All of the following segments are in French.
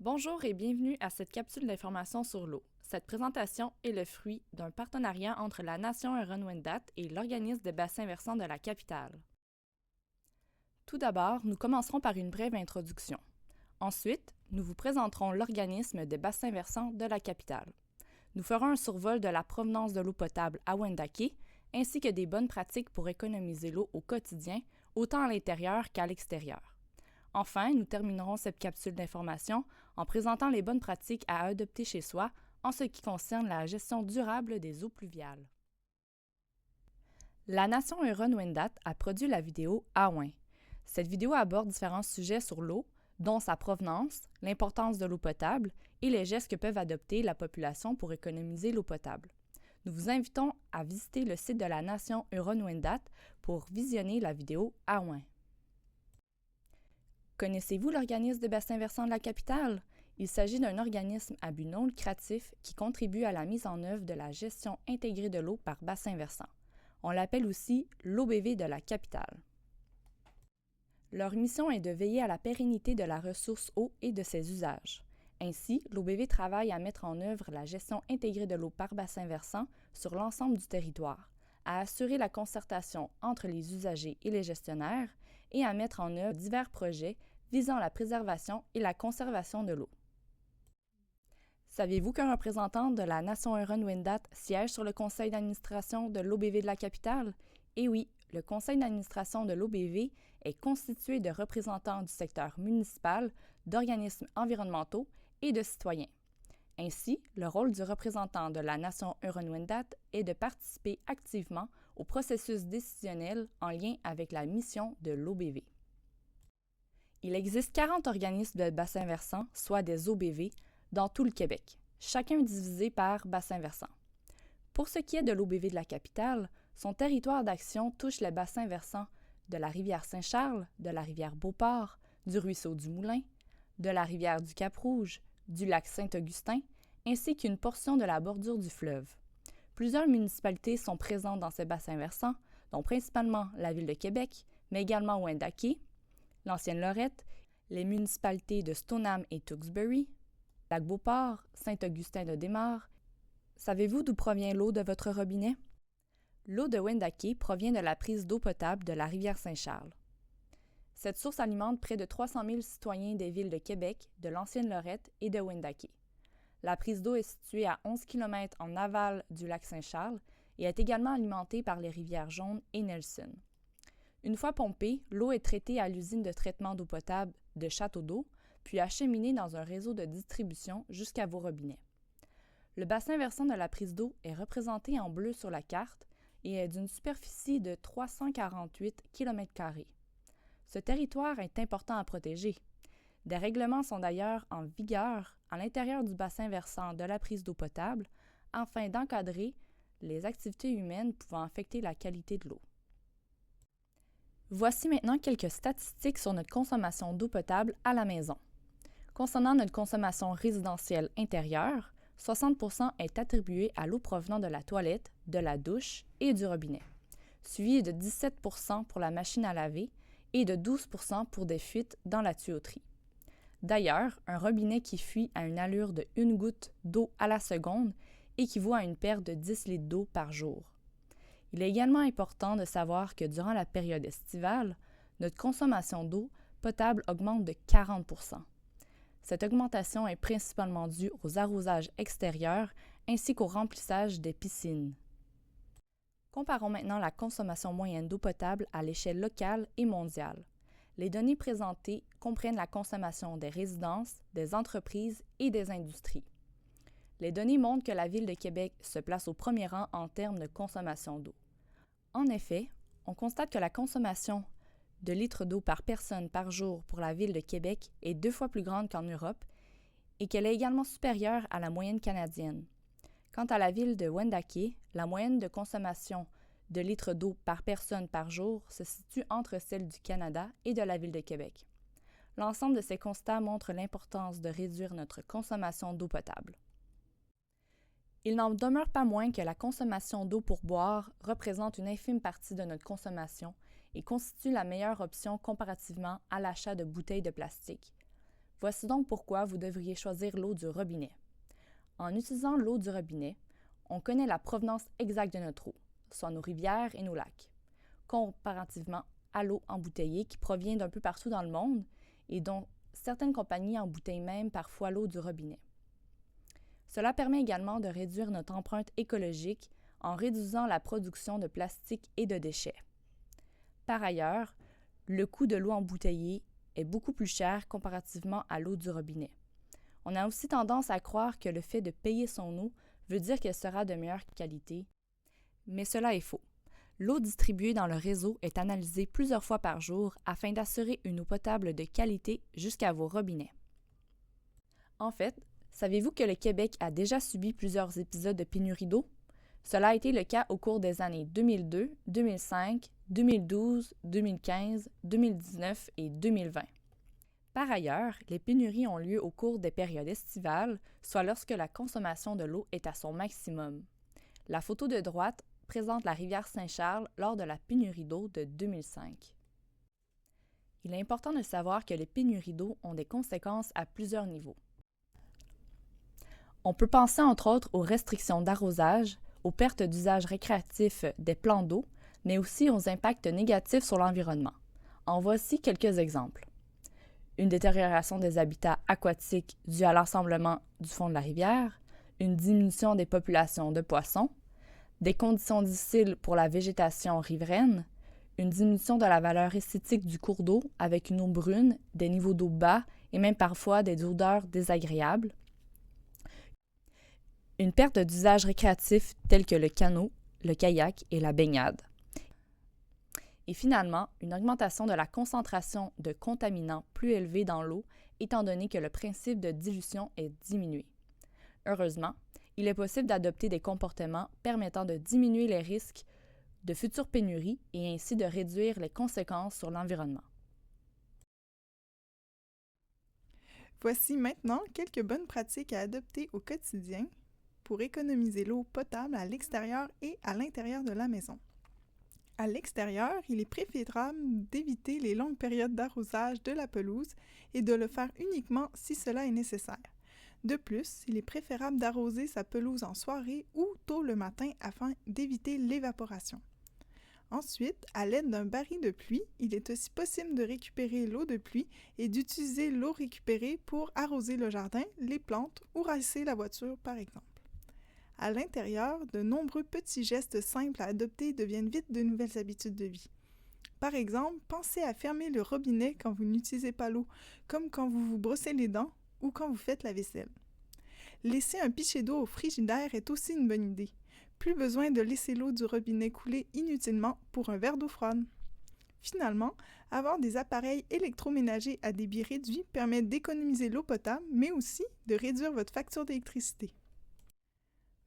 Bonjour et bienvenue à cette capsule d'information sur l'eau. Cette présentation est le fruit d'un partenariat entre la Nation Huron-Wendat et l'organisme des bassins versants de la capitale. Tout d'abord, nous commencerons par une brève introduction. Ensuite, nous vous présenterons l'organisme des bassins versants de la capitale. Nous ferons un survol de la provenance de l'eau potable à Wendake, ainsi que des bonnes pratiques pour économiser l'eau au quotidien, autant à l'intérieur qu'à l'extérieur. Enfin, nous terminerons cette capsule d'information en présentant les bonnes pratiques à adopter chez soi en ce qui concerne la gestion durable des eaux pluviales. La Nation Huron-Wendat a produit la vidéo Aouin. Cette vidéo aborde différents sujets sur l'eau, dont sa provenance, l'importance de l'eau potable et les gestes que peuvent adopter la population pour économiser l'eau potable. Nous vous invitons à visiter le site de la Nation Huron-Wendat pour visionner la vidéo Aouin. Connaissez-vous l'organisme des bassins versants de la capitale? Il s'agit d'un organisme à but non lucratif qui contribue à la mise en œuvre de la gestion intégrée de l'eau par bassin versant. On l'appelle aussi l'OBV de la capitale. Leur mission est de veiller à la pérennité de la ressource eau et de ses usages. Ainsi, l'OBV travaille à mettre en œuvre la gestion intégrée de l'eau par bassin versant sur l'ensemble du territoire, à assurer la concertation entre les usagers et les gestionnaires et à mettre en œuvre divers projets visant la préservation et la conservation de l'eau. Saviez-vous qu'un représentant de la Nation Huron-Wendat siège sur le conseil d'administration de l'OBV de la capitale? Eh oui, le conseil d'administration de l'OBV est constitué de représentants du secteur municipal, d'organismes environnementaux et de citoyens. Ainsi, le rôle du représentant de la Nation Huron-Wendat est de participer activement au processus décisionnel en lien avec la mission de l'OBV. Il existe 40 organismes de bassins versants, soit des OBV, dans tout le Québec, chacun divisé par bassin versant. Pour ce qui est de l'OBV de la capitale, son territoire d'action touche les bassins versants de la rivière Saint-Charles, de la rivière Beauport, du ruisseau du Moulin, de la rivière du Cap-Rouge, du lac Saint-Augustin, ainsi qu'une portion de la bordure du fleuve. Plusieurs municipalités sont présentes dans ces bassins versants, dont principalement la ville de Québec, mais également Wendake, l'ancienne Lorette, les municipalités de Stoneham et Tewksbury, Lac-Beauport, Saint-Augustin-de-Desmaures. Savez-vous d'où provient l'eau de votre robinet? L'eau de Wendake provient de la prise d'eau potable de la rivière Saint-Charles. Cette source alimente près de 300 000 citoyens des villes de Québec, de l'ancienne Lorette et de Wendake. La prise d'eau est située à 11 km en aval du lac Saint-Charles et est également alimentée par les rivières Jaune et Nelson. Une fois pompée, l'eau est traitée à l'usine de traitement d'eau potable de Château-d'Eau, puis acheminée dans un réseau de distribution jusqu'à vos robinets. Le bassin versant de la prise d'eau est représenté en bleu sur la carte et est d'une superficie de 348 km². Ce territoire est important à protéger. Des règlements sont d'ailleurs en vigueur à l'intérieur du bassin versant de la prise d'eau potable afin d'encadrer les activités humaines pouvant affecter la qualité de l'eau. Voici maintenant quelques statistiques sur notre consommation d'eau potable à la maison. Concernant notre consommation résidentielle intérieure, 60% est attribué à l'eau provenant de la toilette, de la douche et du robinet, suivi de 17% pour la machine à laver et de 12% pour des fuites dans la tuyauterie. D'ailleurs, un robinet qui fuit à une allure de 1 goutte d'eau à la seconde équivaut à une perte de 10 litres d'eau par jour. Il est également important de savoir que durant la période estivale, notre consommation d'eau potable augmente de 40%. Cette augmentation est principalement due aux arrosages extérieurs ainsi qu'au remplissage des piscines. Comparons maintenant la consommation moyenne d'eau potable à l'échelle locale et mondiale. Les données présentées comprennent la consommation des résidences, des entreprises et des industries. Les données montrent que la Ville de Québec se place au premier rang en termes de consommation d'eau. En effet, on constate que la consommation de litres d'eau par personne par jour pour la Ville de Québec est 2 fois plus grande qu'en Europe et qu'elle est également supérieure à la moyenne canadienne. Quant à la Ville de Wendake, la moyenne de consommation de litres d'eau par personne par jour se situe entre celle du Canada et de la Ville de Québec. L'ensemble de ces constats montre l'importance de réduire notre consommation d'eau potable. Il n'en demeure pas moins que la consommation d'eau pour boire représente une infime partie de notre consommation et constitue la meilleure option comparativement à l'achat de bouteilles de plastique. Voici donc pourquoi vous devriez choisir l'eau du robinet. En utilisant l'eau du robinet, on connaît la provenance exacte de notre eau, soit nos rivières et nos lacs, comparativement à l'eau embouteillée qui provient d'un peu partout dans le monde et dont certaines compagnies embouteillent même parfois l'eau du robinet. Cela permet également de réduire notre empreinte écologique en réduisant la production de plastique et de déchets. Par ailleurs, le coût de l'eau embouteillée est beaucoup plus cher comparativement à l'eau du robinet. On a aussi tendance à croire que le fait de payer son eau veut dire qu'elle sera de meilleure qualité, mais cela est faux. L'eau distribuée dans le réseau est analysée plusieurs fois par jour afin d'assurer une eau potable de qualité jusqu'à vos robinets. En fait, savez-vous que le Québec a déjà subi plusieurs épisodes de pénurie d'eau? Cela a été le cas au cours des années 2002, 2005, 2012, 2015, 2019 et 2020. Par ailleurs, les pénuries ont lieu au cours des périodes estivales, soit lorsque la consommation de l'eau est à son maximum. La photo de droite présente la rivière Saint-Charles lors de la pénurie d'eau de 2005. Il est important de savoir que les pénuries d'eau ont des conséquences à plusieurs niveaux. On peut penser entre autres aux restrictions d'arrosage, aux pertes d'usage récréatif des plans d'eau, mais aussi aux impacts négatifs sur l'environnement. En voici quelques exemples. Une détérioration des habitats aquatiques due à l'ensemblement du fond de la rivière, une diminution des populations de poissons, des conditions difficiles pour la végétation riveraine, une diminution de la valeur esthétique du cours d'eau avec une eau brune, des niveaux d'eau bas et même parfois des odeurs désagréables, une perte d'usage récréatif tels que le canot, le kayak et la baignade. Et finalement, une augmentation de la concentration de contaminants plus élevée dans l'eau, étant donné que le principe de dilution est diminué. Heureusement, il est possible d'adopter des comportements permettant de diminuer les risques de futures pénuries et ainsi de réduire les conséquences sur l'environnement. Voici maintenant quelques bonnes pratiques à adopter au quotidien pour économiser l'eau potable à l'extérieur et à l'intérieur de la maison. À l'extérieur, il est préférable d'éviter les longues périodes d'arrosage de la pelouse et de le faire uniquement si cela est nécessaire. De plus, il est préférable d'arroser sa pelouse en soirée ou tôt le matin afin d'éviter l'évaporation. Ensuite, à l'aide d'un baril de pluie, il est aussi possible de récupérer l'eau de pluie et d'utiliser l'eau récupérée pour arroser le jardin, les plantes ou rincer la voiture par exemple. À l'intérieur, de nombreux petits gestes simples à adopter deviennent vite de nouvelles habitudes de vie. Par exemple, pensez à fermer le robinet quand vous n'utilisez pas l'eau, comme quand vous vous brossez les dents ou quand vous faites la vaisselle. Laisser un pichet d'eau au frigidaire est aussi une bonne idée. Plus besoin de laisser l'eau du robinet couler inutilement pour un verre d'eau froide. Finalement, avoir des appareils électroménagers à débit réduit permet d'économiser l'eau potable, mais aussi de réduire votre facture d'électricité.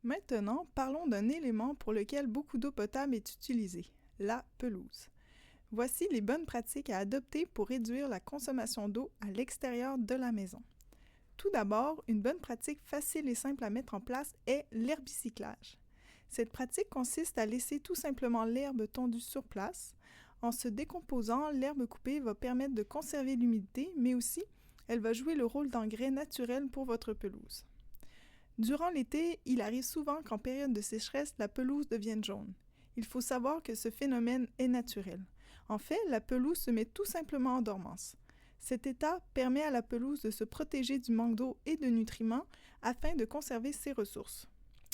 Maintenant, parlons d'un élément pour lequel beaucoup d'eau potable est utilisée, la pelouse. Voici les bonnes pratiques à adopter pour réduire la consommation d'eau à l'extérieur de la maison. Tout d'abord, une bonne pratique facile et simple à mettre en place est l'herbicyclage. Cette pratique consiste à laisser tout simplement l'herbe tondue sur place. En se décomposant, l'herbe coupée va permettre de conserver l'humidité, mais aussi elle va jouer le rôle d'engrais naturel pour votre pelouse. Durant l'été, il arrive souvent qu'en période de sécheresse, la pelouse devienne jaune. Il faut savoir que ce phénomène est naturel. En fait, la pelouse se met tout simplement en dormance. Cet état permet à la pelouse de se protéger du manque d'eau et de nutriments afin de conserver ses ressources.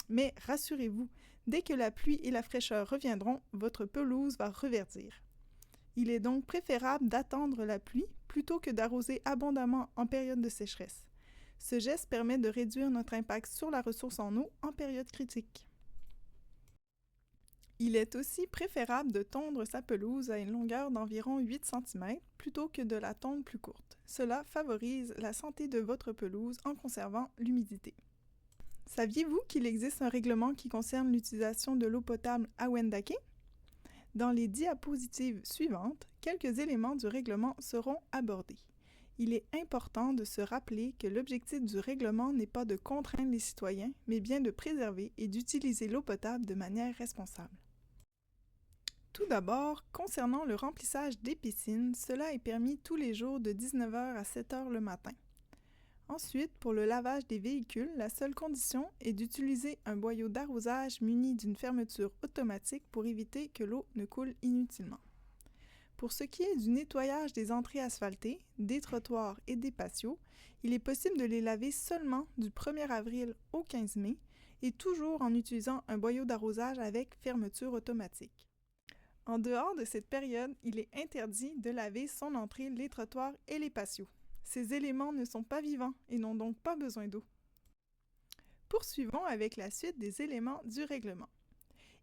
Mais rassurez-vous, dès que la pluie et la fraîcheur reviendront, votre pelouse va reverdir. Il est donc préférable d'attendre la pluie plutôt que d'arroser abondamment en période de sécheresse. Ce geste permet de réduire notre impact sur la ressource en eau en période critique. Il est aussi préférable de tondre sa pelouse à une longueur d'environ 8 cm plutôt que de la tondre plus courte. Cela favorise la santé de votre pelouse en conservant l'humidité. Saviez-vous qu'il existe un règlement qui concerne l'utilisation de l'eau potable à Wendake? Dans les diapositives suivantes, quelques éléments du règlement seront abordés. Il est important de se rappeler que l'objectif du règlement n'est pas de contraindre les citoyens, mais bien de préserver et d'utiliser l'eau potable de manière responsable. Tout d'abord, concernant le remplissage des piscines, cela est permis tous les jours de 19h à 7h le matin. Ensuite, pour le lavage des véhicules, la seule condition est d'utiliser un boyau d'arrosage muni d'une fermeture automatique pour éviter que l'eau ne coule inutilement. Pour ce qui est du nettoyage des entrées asphaltées, des trottoirs et des patios, il est possible de les laver seulement du 1er avril au 15 mai et toujours en utilisant un boyau d'arrosage avec fermeture automatique. En dehors de cette période, il est interdit de laver son entrée, les trottoirs et les patios. Ces éléments ne sont pas vivants et n'ont donc pas besoin d'eau. Poursuivons avec la suite des éléments du règlement.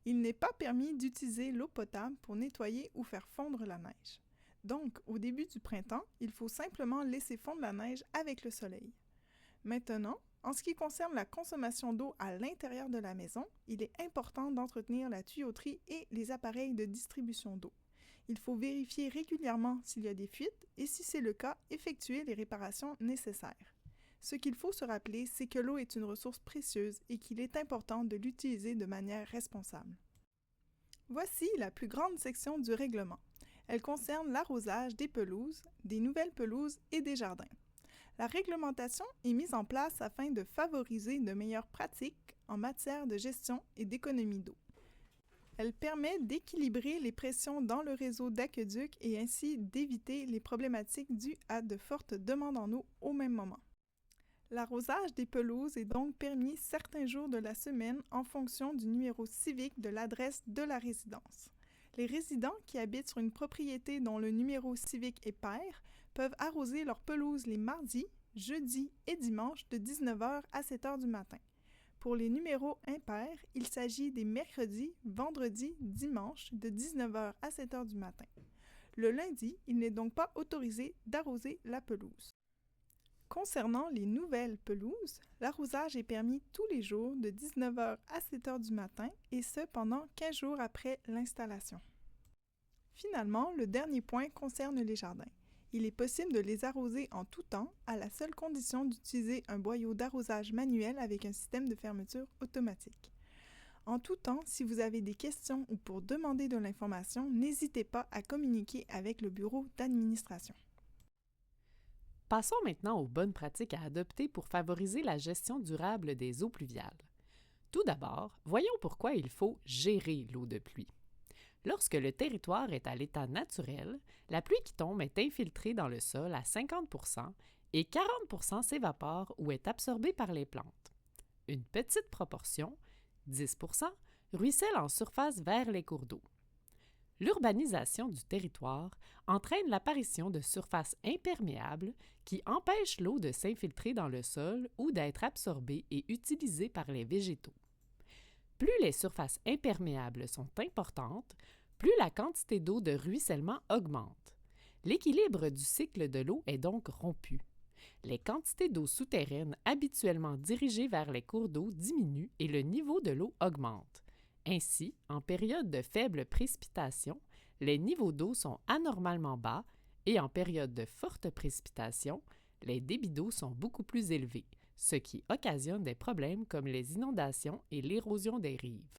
Il n'est pas permis d'utiliser l'eau potable pour nettoyer ou faire fondre la neige. Donc, au début du printemps, il faut simplement laisser fondre la neige avec le soleil. Maintenant, en ce qui concerne la consommation d'eau à l'intérieur de la maison, il est important d'entretenir la tuyauterie et les appareils de distribution d'eau. Il faut vérifier régulièrement s'il y a des fuites et si c'est le cas, effectuer les réparations nécessaires. Ce qu'il faut se rappeler, c'est que l'eau est une ressource précieuse et qu'il est important de l'utiliser de manière responsable. Voici la plus grande section du règlement. Elle concerne l'arrosage des pelouses, des nouvelles pelouses et des jardins. La réglementation est mise en place afin de favoriser de meilleures pratiques en matière de gestion et d'économie d'eau. Elle permet d'équilibrer les pressions dans le réseau d'aqueducs et ainsi d'éviter les problématiques dues à de fortes demandes en eau au même moment. L'arrosage des pelouses est donc permis certains jours de la semaine en fonction du numéro civique de l'adresse de la résidence. Les résidents qui habitent sur une propriété dont le numéro civique est pair peuvent arroser leurs pelouses les mardis, jeudis et dimanches de 19h à 7h du matin. Pour les numéros impairs, il s'agit des mercredis, vendredis, dimanches de 19h à 7h du matin. Le lundi, il n'est donc pas autorisé d'arroser la pelouse. Concernant les nouvelles pelouses, l'arrosage est permis tous les jours de 19h à 7h du matin et ce pendant 15 jours après l'installation. Finalement, le dernier point concerne les jardins. Il est possible de les arroser en tout temps à la seule condition d'utiliser un boyau d'arrosage manuel avec un système de fermeture automatique. En tout temps, si vous avez des questions ou pour demander de l'information, n'hésitez pas à communiquer avec le bureau d'administration. Passons maintenant aux bonnes pratiques à adopter pour favoriser la gestion durable des eaux pluviales. Tout d'abord, voyons pourquoi il faut gérer l'eau de pluie. Lorsque le territoire est à l'état naturel, la pluie qui tombe est infiltrée dans le sol à 50 % et 40 % s'évapore ou est absorbée par les plantes. Une petite proportion, 10 % ruisselle en surface vers les cours d'eau. L'urbanisation du territoire entraîne l'apparition de surfaces imperméables qui empêchent l'eau de s'infiltrer dans le sol ou d'être absorbée et utilisée par les végétaux. Plus les surfaces imperméables sont importantes, plus la quantité d'eau de ruissellement augmente. L'équilibre du cycle de l'eau est donc rompu. Les quantités d'eau souterraine habituellement dirigées vers les cours d'eau diminuent et le niveau de l'eau augmente. Ainsi, en période de faible précipitation, les niveaux d'eau sont anormalement bas et en période de forte précipitation, les débits d'eau sont beaucoup plus élevés, ce qui occasionne des problèmes comme les inondations et l'érosion des rives.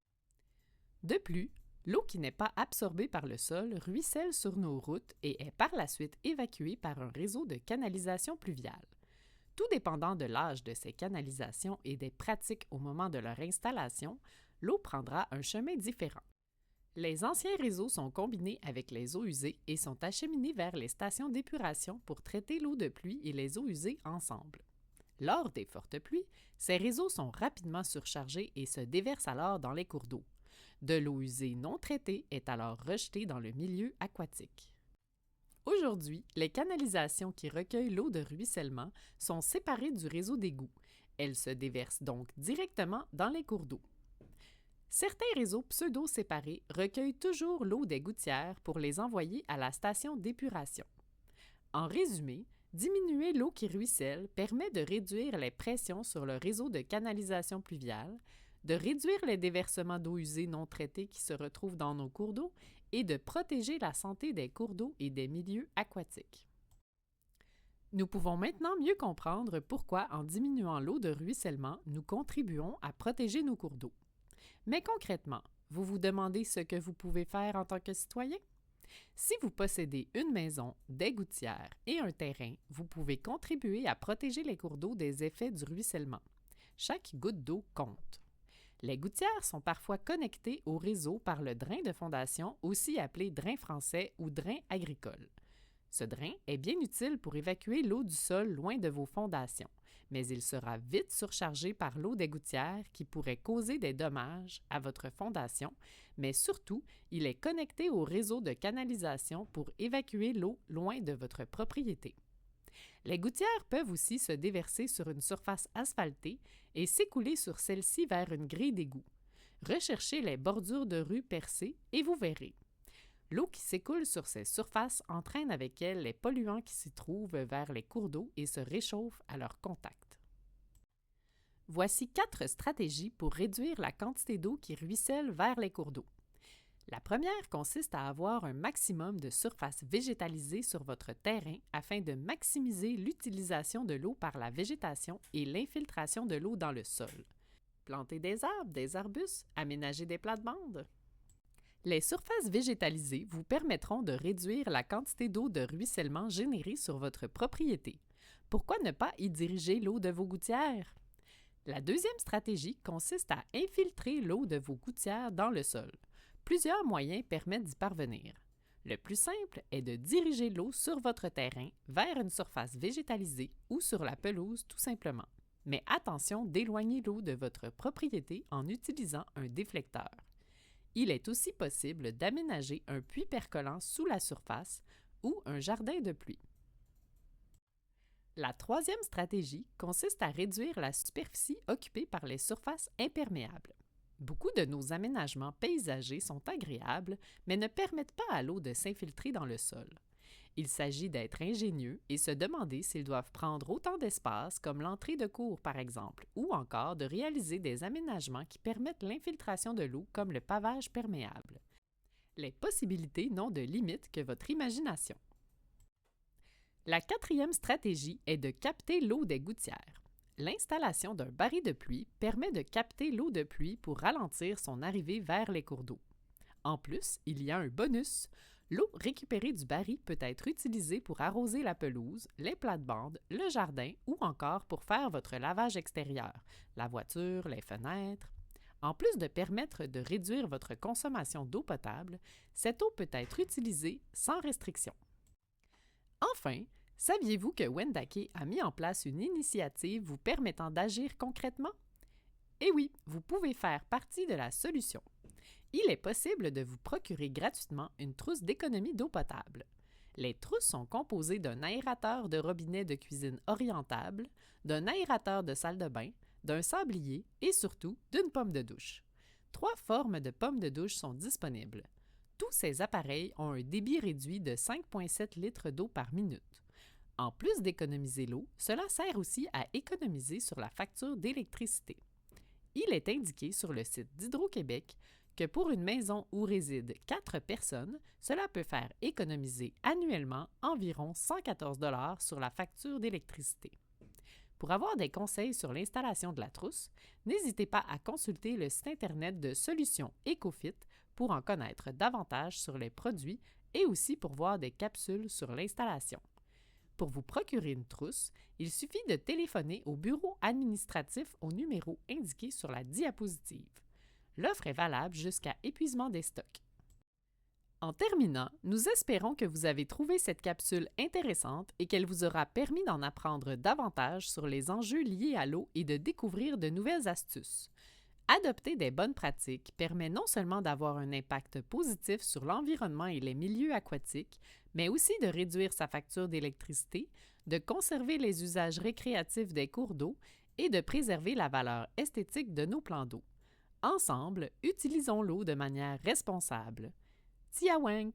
De plus, l'eau qui n'est pas absorbée par le sol ruisselle sur nos routes et est par la suite évacuée par un réseau de canalisation pluviale. Tout dépendant de l'âge de ces canalisations et des pratiques au moment de leur installation, l'eau prendra un chemin différent. Les anciens réseaux sont combinés avec les eaux usées et sont acheminés vers les stations d'épuration pour traiter l'eau de pluie et les eaux usées ensemble. Lors des fortes pluies, ces réseaux sont rapidement surchargés et se déversent alors dans les cours d'eau. De l'eau usée non traitée est alors rejetée dans le milieu aquatique. Aujourd'hui, les canalisations qui recueillent l'eau de ruissellement sont séparées du réseau d'égouts. Elles se déversent donc directement dans les cours d'eau. Certains réseaux pseudo-séparés recueillent toujours l'eau des gouttières pour les envoyer à la station d'épuration. En résumé, diminuer l'eau qui ruisselle permet de réduire les pressions sur le réseau de canalisation pluviale, de réduire les déversements d'eau usée non traitée qui se retrouvent dans nos cours d'eau et de protéger la santé des cours d'eau et des milieux aquatiques. Nous pouvons maintenant mieux comprendre pourquoi, en diminuant l'eau de ruissellement, nous contribuons à protéger nos cours d'eau. Mais concrètement, vous vous demandez ce que vous pouvez faire en tant que citoyen? Si vous possédez une maison, des gouttières et un terrain, vous pouvez contribuer à protéger les cours d'eau des effets du ruissellement. Chaque goutte d'eau compte. Les gouttières sont parfois connectées au réseau par le drain de fondation, aussi appelé drain français ou drain agricole. Ce drain est bien utile pour évacuer l'eau du sol loin de vos fondations, mais il sera vite surchargé par l'eau des gouttières qui pourrait causer des dommages à votre fondation, mais surtout, il est connecté au réseau de canalisation pour évacuer l'eau loin de votre propriété. Les gouttières peuvent aussi se déverser sur une surface asphaltée et s'écouler sur celle-ci vers une grille d'égout. Recherchez les bordures de rue percées et vous verrez. L'eau qui s'écoule sur ces surfaces entraîne avec elle les polluants qui s'y trouvent vers les cours d'eau et se réchauffent à leur contact. Voici 4 stratégies pour réduire la quantité d'eau qui ruisselle vers les cours d'eau. La première consiste à avoir un maximum de surface végétalisée sur votre terrain afin de maximiser l'utilisation de l'eau par la végétation et l'infiltration de l'eau dans le sol. Plantez des arbres, des arbustes, aménagez des plates-bandes. Les surfaces végétalisées vous permettront de réduire la quantité d'eau de ruissellement générée sur votre propriété. Pourquoi ne pas y diriger l'eau de vos gouttières? La deuxième stratégie consiste à infiltrer l'eau de vos gouttières dans le sol. Plusieurs moyens permettent d'y parvenir. Le plus simple est de diriger l'eau sur votre terrain vers une surface végétalisée ou sur la pelouse tout simplement. Mais attention d'éloigner l'eau de votre propriété en utilisant un déflecteur. Il est aussi possible d'aménager un puits percolant sous la surface ou un jardin de pluie. La troisième stratégie consiste à réduire la superficie occupée par les surfaces imperméables. Beaucoup de nos aménagements paysagers sont agréables, mais ne permettent pas à l'eau de s'infiltrer dans le sol. Il s'agit d'être ingénieux et se demander s'ils doivent prendre autant d'espace comme l'entrée de cour par exemple, ou encore de réaliser des aménagements qui permettent l'infiltration de l'eau comme le pavage perméable. Les possibilités n'ont de limite que votre imagination. La quatrième stratégie est de capter l'eau des gouttières. L'installation d'un baril de pluie permet de capter l'eau de pluie pour ralentir son arrivée vers les cours d'eau. En plus, il y a un bonus. L'eau récupérée du baril peut être utilisée pour arroser la pelouse, les plates-bandes, le jardin ou encore pour faire votre lavage extérieur, la voiture, les fenêtres. En plus de permettre de réduire votre consommation d'eau potable, cette eau peut être utilisée sans restriction. Enfin, saviez-vous que Wendake a mis en place une initiative vous permettant d'agir concrètement? Eh oui, vous pouvez faire partie de la solution. Il est possible de vous procurer gratuitement une trousse d'économie d'eau potable. Les trousses sont composées d'un aérateur de robinet de cuisine orientable, d'un aérateur de salle de bain, d'un sablier et surtout d'une pomme de douche. 3 formes de pommes de douche sont disponibles. Tous ces appareils ont un débit réduit de 5,7 litres d'eau par minute. En plus d'économiser l'eau, cela sert aussi à économiser sur la facture d'électricité. Il est indiqué sur le site d'Hydro-Québec que pour une maison où résident 4 personnes, cela peut faire économiser annuellement environ 114 $ sur la facture d'électricité. Pour avoir des conseils sur l'installation de la trousse, n'hésitez pas à consulter le site Internet de Solutions EcoFit pour en connaître davantage sur les produits et aussi pour voir des capsules sur l'installation. Pour vous procurer une trousse, il suffit de téléphoner au bureau administratif au numéro indiqué sur la diapositive. L'offre est valable jusqu'à épuisement des stocks. En terminant, nous espérons que vous avez trouvé cette capsule intéressante et qu'elle vous aura permis d'en apprendre davantage sur les enjeux liés à l'eau et de découvrir de nouvelles astuces. Adopter des bonnes pratiques permet non seulement d'avoir un impact positif sur l'environnement et les milieux aquatiques, mais aussi de réduire sa facture d'électricité, de conserver les usages récréatifs des cours d'eau et de préserver la valeur esthétique de nos plans d'eau. Ensemble, utilisons l'eau de manière responsable. Tiawank!